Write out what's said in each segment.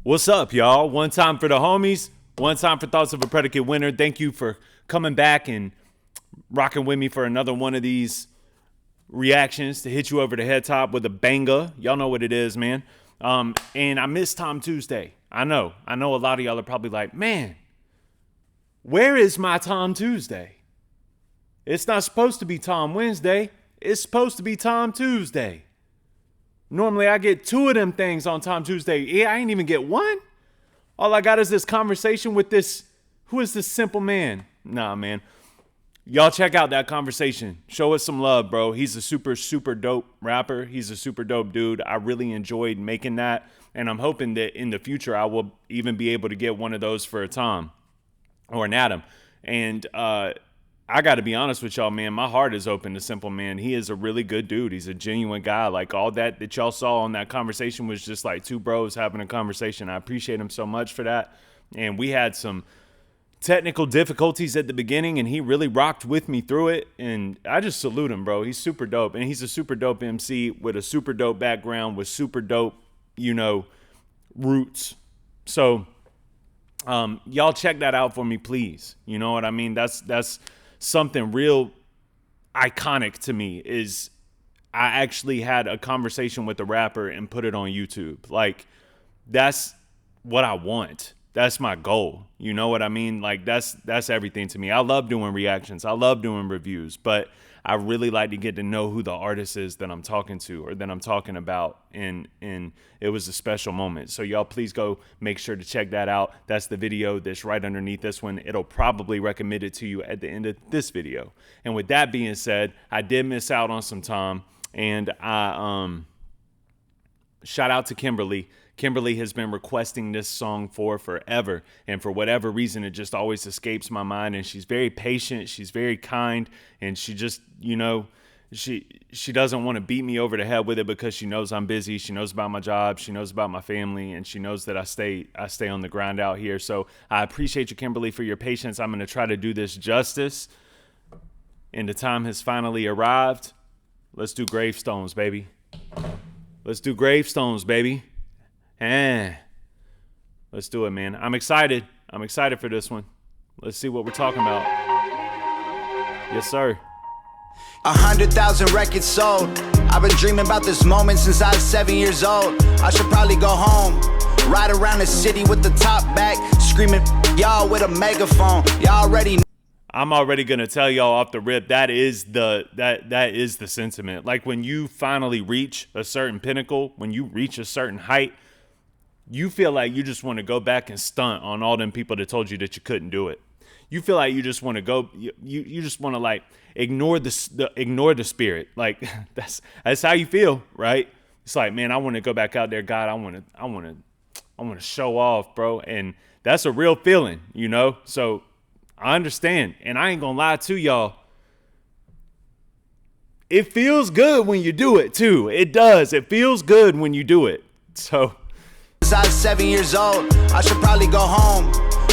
What's up, y'all? One time for the homies, one time for Thoughts of a Predicate Winner. Thank you for coming back and rocking with me for another one of these reactions to hit you over the head top with a banger. Y'all know what it is, man. And I missed Tom Tuesday. I know a lot of y'all are probably like, man, where is my Tom Tuesday? It's not supposed to be Tom Wednesday. It's supposed to be Tom Tuesday. Normally I get two of them things on Tom Tuesday. Yeah, I ain't even get one. All I got is this conversation with this, who is this simple man? Nah, man. Y'all check out that conversation. Show us some love, bro. He's a super, super dope rapper. He's a super dope dude. I really enjoyed making that. And I'm hoping that in the future I will even be able to get one of those for a Tom or an Adam. And I got to be honest with y'all, man. My heart is open to Simple Man. He is a really good dude. He's a genuine guy. Like all that y'all saw on that conversation was just like two bros having a conversation. I appreciate him so much for that. And we had some technical difficulties at the beginning, and he really rocked with me through it. And I just salute him, bro. He's super dope. And he's a super dope MC with a super dope background, with super dope, roots. So y'all check that out for me, please. You know what I mean? That's something real iconic to me. Is I actually had a conversation with the rapper and put it on YouTube. Like, that's what I want. That's my goal. You know what I mean? Like, that's everything to me. I love doing reactions. I love doing reviews, but I really like to get to know who the artist is that I'm talking to or that I'm talking about. And it was a special moment. So y'all please go make sure to check that out. That's the video that's right underneath this one. It'll probably recommend it to you at the end of this video. And with that being said, I did miss out on some time, and I shout out to Kimberly. Kimberly has been requesting this song for forever, and for whatever reason, it just always escapes my mind. And she's very patient, she's very kind, and she just, she doesn't want to beat me over the head with it because she knows I'm busy. She knows about my job, she knows about my family, and she knows that I stay on the grind out here. So I appreciate you, Kimberly, for your patience. I'm going to try to do this justice, and the time has finally arrived. Let's do Gravestones, baby. Let's do Gravestones, baby. Let's do it, man. I'm excited. I'm excited for this one. Let's see what we're talking about. Yes, sir. 100,000 records sold. I've been dreaming about this moment since I was 7 years old. I should probably go home, ride around the city with the top back, screaming y'all with a megaphone. Y'all already know. I'm already gonna tell y'all off the rip, that is the sentiment. Like, when you finally reach a certain pinnacle, when you reach a certain height, you feel like you just want to go back and stunt on all them people that told you that you couldn't do it. You feel like you just want to go, you just want to like ignore the spirit. Like that's how you feel, right? It's like, man, I want to go back out there, God. I want to show off, bro. And that's a real feeling, So I understand, and I ain't gonna lie to y'all. It feels good when you do it too. It does. It feels good when you do it. So. I was 7 years old, I should probably go home,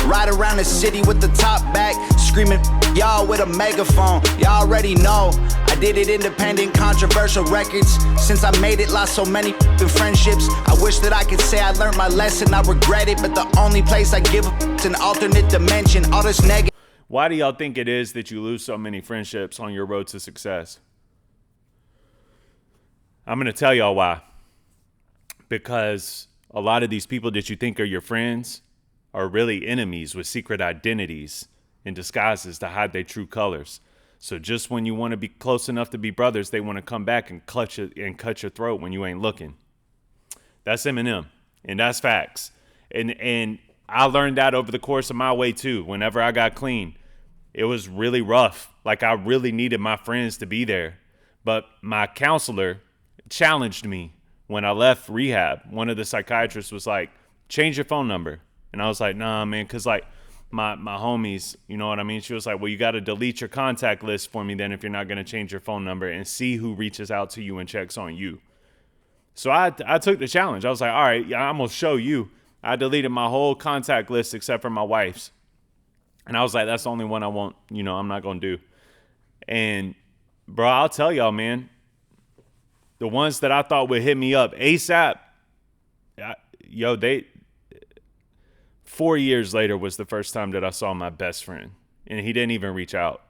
ride around the city with the top back, screaming y'all with a megaphone. Y'all already know I did it independent, controversial records. Since I made it, lost so many friendships. I wish that I could say I learned my lesson. I regret it, but the only place I give is an alternate dimension. All this negative. Why do y'all think it is that you lose so many friendships on your road to success? I'm gonna tell y'all why. Because a lot of these people that you think are your friends are really enemies with secret identities and disguises to hide their true colors. So just when you want to be close enough to be brothers, they want to come back and cut your throat when you ain't looking. That's Eminem, and that's facts. And I learned that over the course of my way too. Whenever I got clean, it was really rough. Like, I really needed my friends to be there. But my counselor challenged me. When I left rehab, one of the psychiatrists was like, change your phone number. And I was like, nah, man, because like my homies, you know what I mean? She was like, well, you got to delete your contact list for me then if you're not going to change your phone number, and see who reaches out to you and checks on you. So I took the challenge. I was like, all right, yeah, I'm going to show you. I deleted my whole contact list except for my wife's. And I was like, that's the only one I want, I'm not going to do. And, bro, I'll tell y'all, man. The ones that I thought would hit me up ASAP, 4 years later was the first time that I saw my best friend. And he didn't even reach out.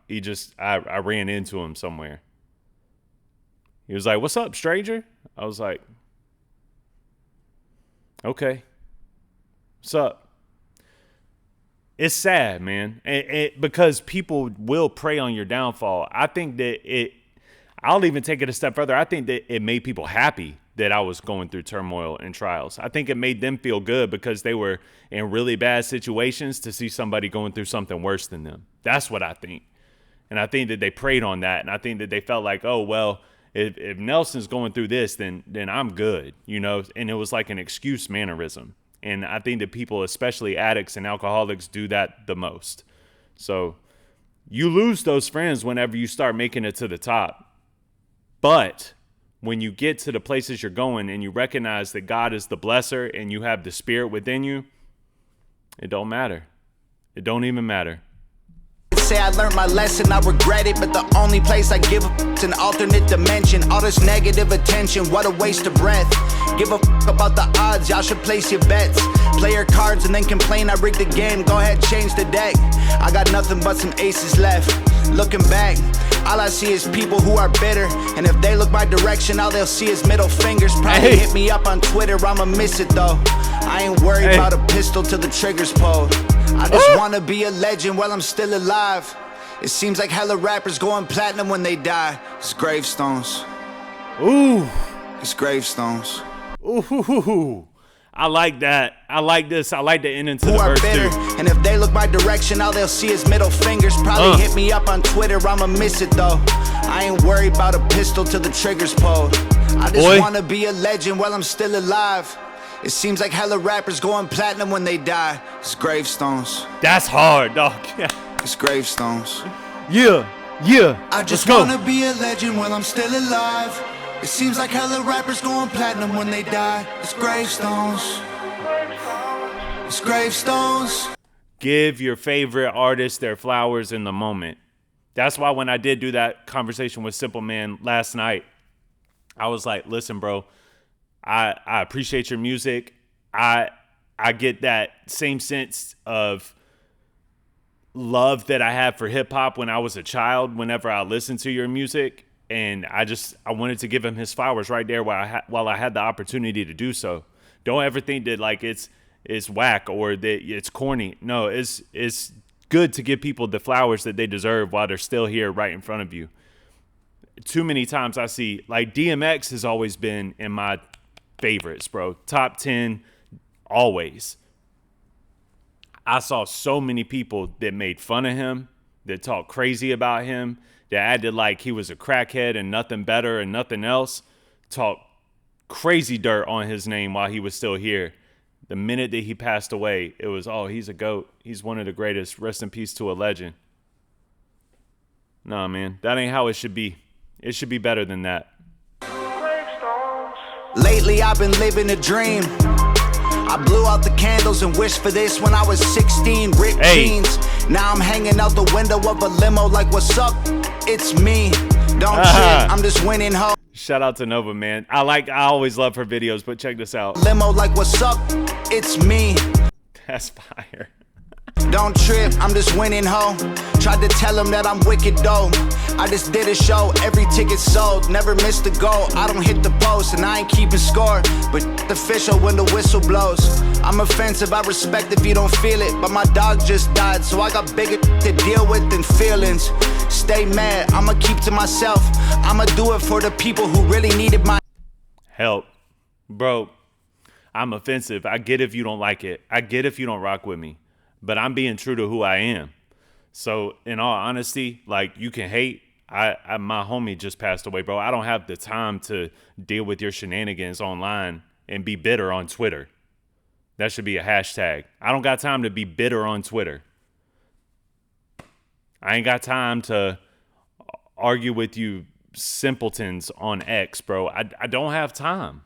I ran into him somewhere. He was like, "What's up, stranger?" I was like, "Okay. What's up?" It's sad, man. Because people will prey on your downfall. I think that I'll even take it a step further. I think that it made people happy that I was going through turmoil and trials. I think it made them feel good because they were in really bad situations to see somebody going through something worse than them. That's what I think. And I think that they preyed on that. And I think that they felt like, oh, well, if Nelson's going through this, then I'm good, you know? And it was like an excuse mannerism. And I think that people, especially addicts and alcoholics, do that the most. So you lose those friends whenever you start making it to the top. But when you get to the places you're going and you recognize that God is the blesser and you have the spirit within you, it don't matter. It don't even matter. Say I learned my lesson, I regret it, but the only place I give a f***'s an alternate dimension. All this negative attention, what a waste of breath. Give a f*** about the odds, y'all should place your bets. Play your cards and then complain I rigged the game. Go ahead, change the deck. I got nothing but some aces left. Looking back, all I see is people who are bitter. And if they look my direction, all they'll see is middle fingers. Probably hit me up on Twitter, I'ma miss it though. I ain't worried about a pistol till the trigger's pulled. I just wanna be a legend while I'm still alive. It seems like hella rappers going platinum when they die. It's gravestones. Ooh. It's gravestones. Ooh. I like that. I like this. I like the ending to the verse bitter, too. and if they look my direction, all they'll see is middle fingers. Probably hit me up on Twitter, I'ma miss it though. I ain't worried about a pistol till the trigger's pulled. I just wanna be a legend while I'm still alive. It seems like hella rappers going platinum when they die. It's gravestones. That's hard, dog. It's gravestones. Yeah. I just wanna be a legend while I'm still alive. It seems like hella rappers going platinum when they die. It's gravestones. It's gravestones. Give your favorite artist their flowers in the moment. That's why when I did do that conversation with Simple Man last night, I was like, listen, bro, I appreciate your music. I get that same sense of love that I had for hip hop when I was a child whenever I listened to your music. And I wanted to give him his flowers right there while I had the opportunity to do so. Don't ever think that like it's whack or that it's corny. No, it's good to give people the flowers that they deserve while they're still here right in front of you. Too many times I see, like, DMX has always been in my favorites, bro. Top 10, always. I saw so many people that made fun of him, that talked crazy about him, that acted like he was a crackhead and nothing better and nothing else, talked crazy dirt on his name while he was still here. The minute that he passed away, it was, oh, he's a GOAT. He's one of the greatest. Rest in peace to a legend. Nah, man, that ain't how it should be. It should be better than that. Lately, I've been living a dream. I blew out the candles and wished for this when I was 16. Ripped jeans. Now I'm hanging out the window of a limo like, what's up? It's me. Don't trip, I'm just winning ho. Shout out to Nova, man. I always love her videos, but check this out. Limo like, what's up? It's me. That's fire. Don't trip, I'm just winning ho. Tried to tell him that I'm wicked though. I just did a show, every ticket sold. Never missed a goal, I don't hit the post. And I ain't keeping score, but the official when the whistle blows. I'm offensive, I respect if you don't feel it. But my dog just died, so I got bigger to deal with than feelings. Stay mad, I'ma keep to myself. I'ma do it for the people who really needed my help. Bro, I'm offensive. I get if you don't like it. I get if you don't rock with me. But I'm being true to who I am. So in all honesty, like, you can hate. My homie just passed away, bro. I don't have the time to deal with your shenanigans online and be bitter on Twitter. That should be a hashtag. I don't got time to be bitter on Twitter. I ain't got time to argue with you simpletons on X, bro. I don't have time.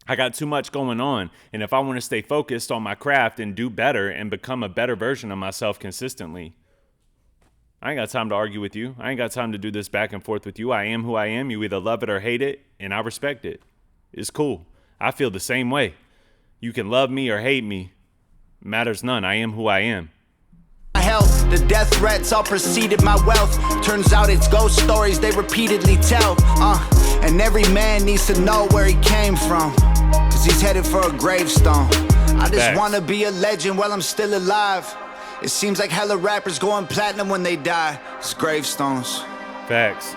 I got too much going on. And if I want to stay focused on my craft and do better and become a better version of myself consistently, I ain't got time to argue with you. I ain't got time to do this back and forth with you. I am who I am. You either love it or hate it, and I respect it. It's cool. I feel the same way. You can love me or hate me. Matters none. I am who I am. Health, the death threats all preceded my wealth. Turns out it's ghost stories they repeatedly tell. And every man needs to know where he came from, cause he's headed for a gravestone. I just wanna be a legend while I'm still alive. It seems like hella rappers going platinum when they die. It's gravestones. Facts.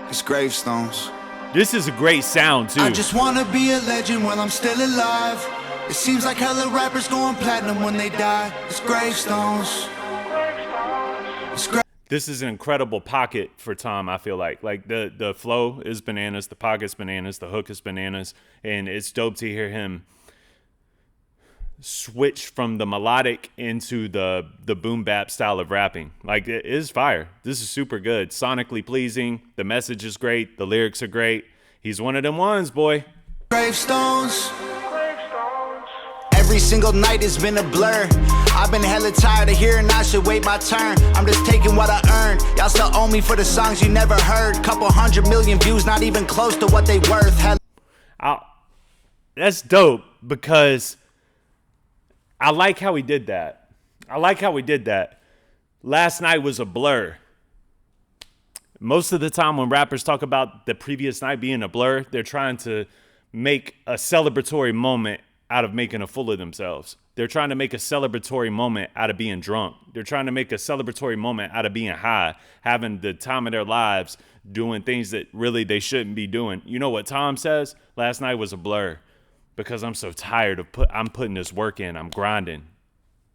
It's gravestones. This is a great sound too. I just wanna be a legend while I'm still alive. It seems like hella rappers going platinum when they die. It's gravestones. This is an incredible pocket for Tom, I feel like. Like, the flow is bananas, the pocket's bananas, the hook is bananas, and it's dope to hear him switch from the melodic into the boom bap style of rapping. Like, it is fire. This is super good. Sonically pleasing. The message is great. The lyrics are great. He's one of them ones, boy. Gravestones. Every single night has been a blur. I've been hella tired of hearing I should wait my turn. I'm just taking what I earned. Y'all still owe me for the songs you never heard. Couple 100 million views, not even close to what they worth. That's dope, because I like how he did that. Last night was a blur. Most of the time when rappers talk about the previous night being a blur, they're trying to make a celebratory moment out of making a fool of themselves. They're trying to make a celebratory moment out of being drunk. They're trying to make a celebratory moment out of being high, having the time of their lives, doing things that really they shouldn't be doing. You know what Tom says? Last night was a blur because I'm so tired of I'm putting this work in. I'm grinding.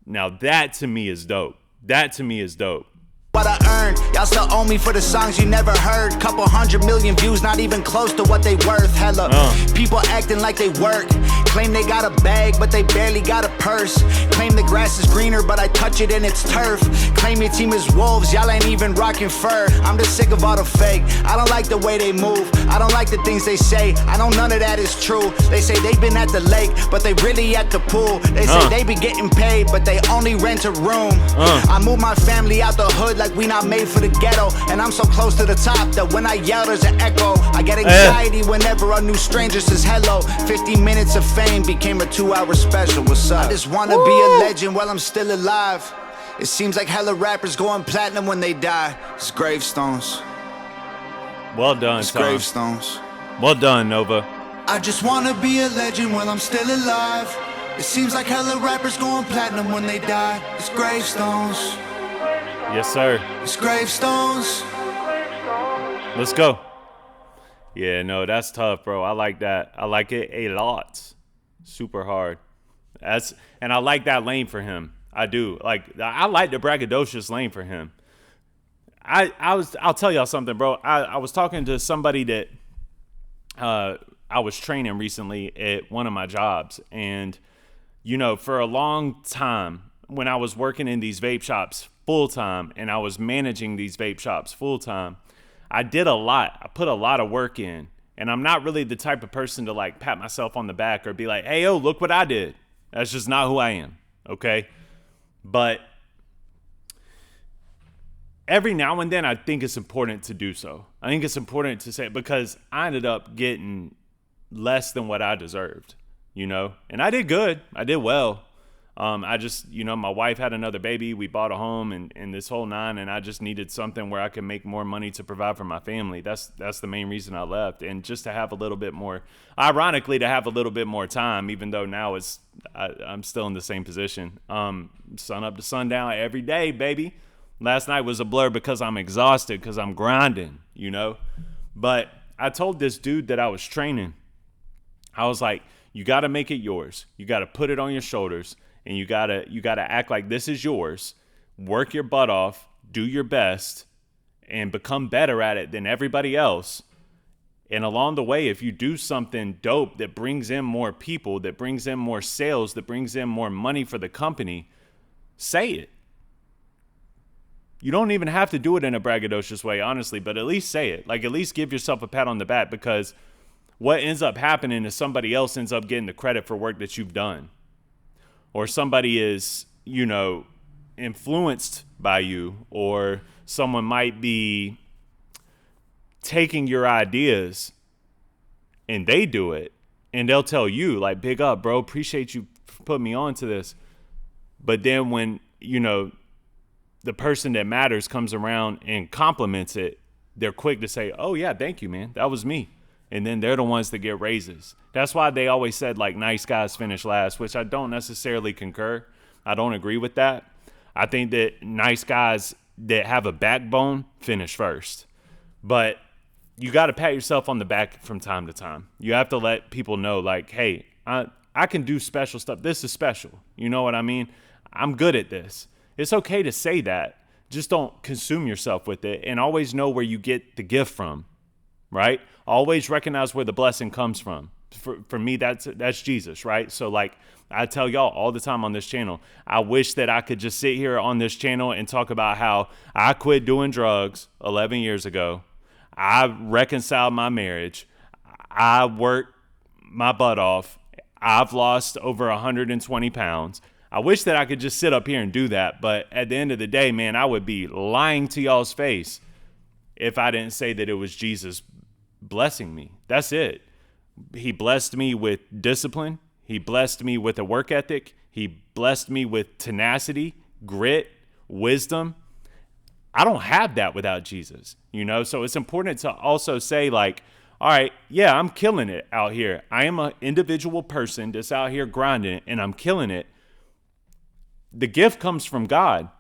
Now that to me is dope. That to me is dope. What I earned, y'all still owe me for the songs you never heard. Couple 100 million views, not even close to what they worth. Hella people acting like they work, claim they got a bag but they barely got a purse. Claim the grass is greener but I touch it and it's turf. Claim your team is wolves, y'all ain't even rocking fur. I'm just sick of all the fake. I don't like the way they move, I don't like the things they say. I know none of that is true. They say they've been at the lake but they really at the pool. They say they be getting paid but they only rent a room. I moved my family out the hood like we not made for the ghetto, and I'm so close to the top that when I yell there's an echo. I get anxiety whenever a new stranger says hello. 50 minutes of fame became a 2-hour special. What's up? I just wanna be a legend while I'm still alive. It seems like hella rappers going platinum when they die. It's gravestones. Well done, It's Tom. gravestones. Well done, Nova. I just wanna be a legend while I'm still alive. It seems like hella rappers going platinum when they die. It's gravestones. Yes, sir. It's gravestones. Let's go. Yeah, no, that's tough, bro. I like that. I like it a lot. Super hard. And I like that lane for him. I do. Like, I like the braggadocious lane for him. I'll tell y'all something, bro. I was talking to somebody that I was training recently at one of my jobs, and you know, for a long time when I was working in these vape shops full time and I was managing these vape shops full time, I did a lot. I put a lot of work in, and I'm not really the type of person to like pat myself on the back or be like, hey, yo, look what I did. That's just not who I am. Okay. But every now and then I think it's important to do so. I think it's important to say, because I ended up getting less than what I deserved, you know, and I did good. I did well. I just, you know, my wife had another baby. We bought a home and this whole nine, and I just needed something where I could make more money to provide for my family. That's the main reason I left. And just to have a little bit more, ironically, to have a little bit more time, even though now I'm still in the same position. Sun up to sundown every day, baby. Last night was a blur because I'm exhausted, because I'm grinding, you know. But I told this dude that I was training, I was like, you got to make it yours. You got to put it on your shoulders. And you gotta act like this is yours. Work your butt off, do your best, and become better at it than everybody else. And along the way, if you do something dope that brings in more people, that brings in more sales, that brings in more money for the company, say it. You don't even have to do it in a braggadocious way, honestly, but at least say it. Like, at least give yourself a pat on the back, because what ends up happening is somebody else ends up getting the credit for work that you've done. Or somebody is, you know, influenced by you, or someone might be taking your ideas and they do it, and they'll tell you, like, big up, bro, appreciate you putting me on to this. But then when, the person that matters comes around and compliments it, they're quick to say, oh yeah, thank you, man. That was me. And then they're the ones that get raises. That's why they always said like nice guys finish last, which I don't necessarily concur. I don't agree with that. I think that nice guys that have a backbone finish first. But you got to pat yourself on the back from time to time. You have to let people know like, hey, I can do special stuff. This is special. You know what I mean? I'm good at this. It's okay to say that. Just don't consume yourself with it, and always know where you get the gift from, right? Always recognize where the blessing comes from. For me, that's Jesus, right? So like I tell y'all all the time on this channel, I wish that I could just sit here on this channel and talk about how I quit doing drugs 11 years ago. I reconciled my marriage. I worked my butt off. I've lost over 120 pounds. I wish that I could just sit up here and do that. But at the end of the day, man, I would be lying to y'all's face if I didn't say that it was Jesus blessing me. That's it. He blessed me with discipline. He blessed me with a work ethic. He blessed me with tenacity, grit, wisdom. I don't have that without Jesus, So it's important to also say like, all right, yeah, I'm killing it out here. I am an individual person that's out here grinding and I'm killing it. The gift comes from God,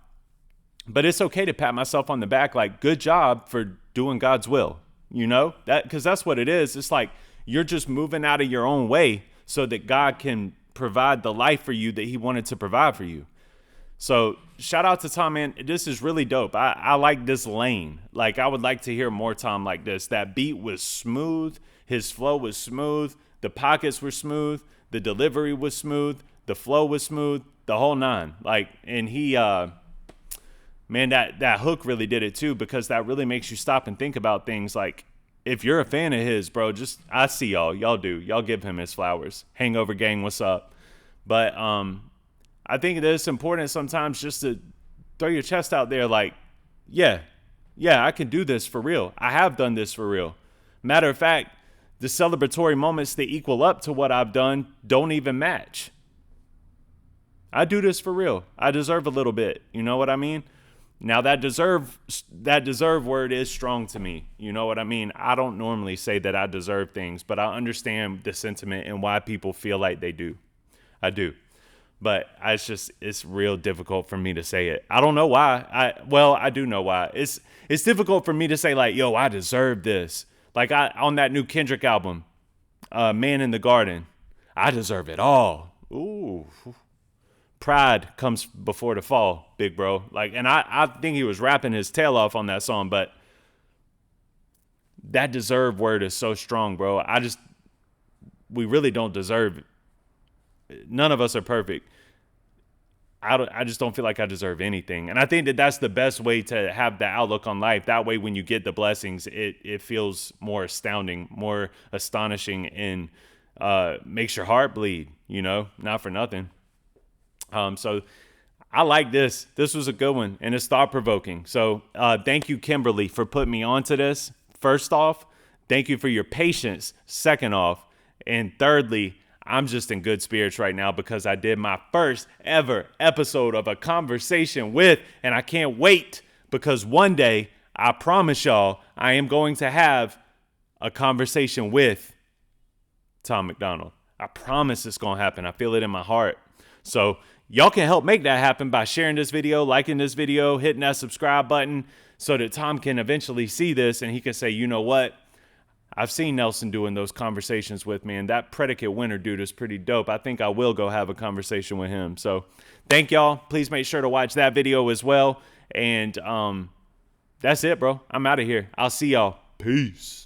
but it's okay to pat myself on the back like, good job for doing God's will, because that's what it is. It's like you're just moving out of your own way so that God can provide the life for you that he wanted to provide for you. So shout out to Tom, man. This is really dope. I like this lane. Like I would like to hear more Tom like this. That beat was smooth. His flow was smooth. The pockets were smooth. The delivery was smooth. The flow was smooth. The whole nine. Like, and he, man, that hook really did it too, because that really makes you stop and think about things. Like if you're a fan of his, bro, I see y'all do. Y'all give him his flowers. Hangover gang, what's up? But, I think that it's important sometimes just to throw your chest out there like, yeah, I can do this for real. I have done this for real. Matter of fact, the celebratory moments that equal up to what I've done don't even match. I do this for real. I deserve a little bit. You know what I mean? Now that deserve word is strong to me. You know what I mean? I don't normally say that I deserve things, but I understand the sentiment and why people feel like they do. I do. But it's real difficult for me to say it. I don't know why. I do know why. It's difficult for me to say like, yo, I deserve this. Like on that new Kendrick album, Man in the Garden, I deserve it all. Ooh. Pride comes before the fall, big bro. Like, and I think he was rapping his tail off on that song, but that deserve word is so strong, bro. We really don't deserve it. None of us are perfect. I just don't feel like I deserve anything. And I think that that's the best way to have the outlook on life. That way, when you get the blessings, it feels more astounding, more astonishing, and makes your heart bleed, not for nothing. So I like this. This was a good one, and it's thought-provoking. So thank you, Kimberly, for putting me onto this. First off, thank you for your patience. Second off, and thirdly, I'm just in good spirits right now because I did my first ever episode of a conversation with, and I can't wait because one day, I promise y'all, I am going to have a conversation with Tom MacDonald. I promise it's going to happen. I feel it in my heart. So y'all can help make that happen by sharing this video, liking this video, hitting that subscribe button so that Tom can eventually see this and he can say, you know what? I've seen Nelson doing those conversations with me, and that predicate winner dude is pretty dope. I think I will go have a conversation with him. So thank y'all. Please make sure to watch that video as well. And that's it, bro. I'm out of here. I'll see y'all. Peace.